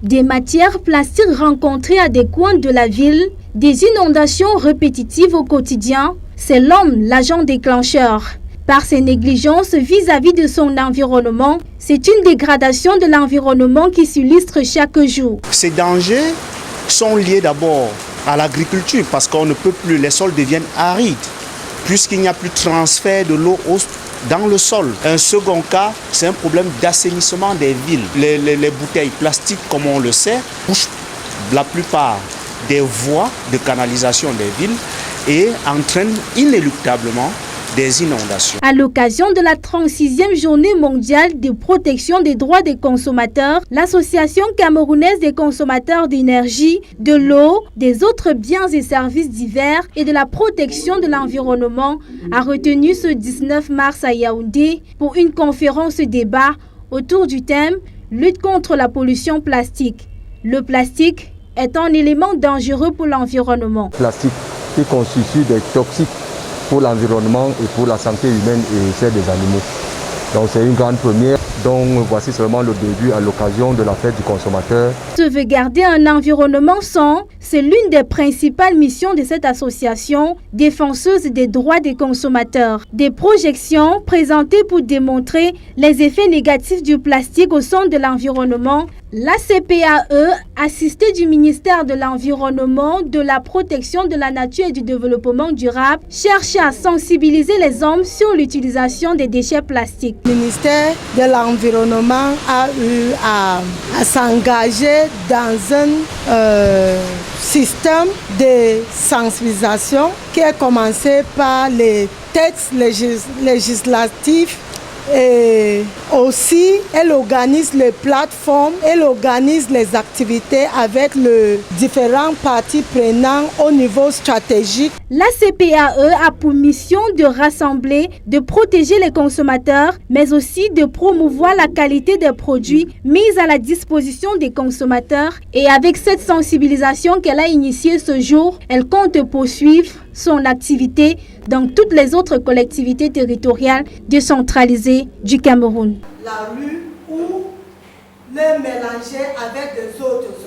Des matières plastiques rencontrées à des coins de la ville, des inondations répétitives au quotidien, c'est l'homme l'agent déclencheur. Par ses négligences vis-à-vis de son environnement, c'est une dégradation de l'environnement qui s'illustre chaque jour. Ces dangers sont liés d'abord à l'agriculture parce qu'on ne peut plus, les sols deviennent arides, puisqu'il n'y a plus de transfert de l'eau dans le sol. Un second cas, c'est un problème d'assainissement des villes. Les bouteilles plastiques, comme on le sait, bouchent la plupart des voies de canalisation des villes et entraînent inéluctablement des inondations. À l'occasion de la 36e journée mondiale de protection des droits des consommateurs, l'Association camerounaise des consommateurs d'énergie, de l'eau, des autres biens et services divers et de la protection de l'environnement a retenu ce 19 mars à Yaoundé pour une conférence débat autour du thème « Lutte contre la pollution plastique ». Le plastique est un élément dangereux pour l'environnement. Plastique qui constitue des toxiques pour l'environnement et pour la santé humaine et celle des animaux. Donc c'est une grande première. Donc voici seulement le début à l'occasion de la fête du consommateur. Sauvegarder un environnement sain, c'est l'une des principales missions de cette association défenseuse des droits des consommateurs. Des projections présentées pour démontrer les effets négatifs du plastique au sein de l'environnement. La CPAE, assistée du ministère de l'Environnement, de la Protection de la Nature et du Développement durable, cherche à sensibiliser les hommes sur l'utilisation des déchets plastiques. Le ministère de l'Environnement a eu à s'engager dans un système de sensibilisation qui a commencé par les textes législatifs. Et aussi, elle organise les plateformes, elle organise les activités avec les différents parties prenantes au niveau stratégique. La CPAE a pour mission de rassembler, de protéger les consommateurs, mais aussi de promouvoir la qualité des produits mis à la disposition des consommateurs. Et avec cette sensibilisation qu'elle a initiée ce jour, elle compte poursuivre son activité dans toutes les autres collectivités territoriales décentralisées du Cameroun. La rue ou les mélanger avec des autres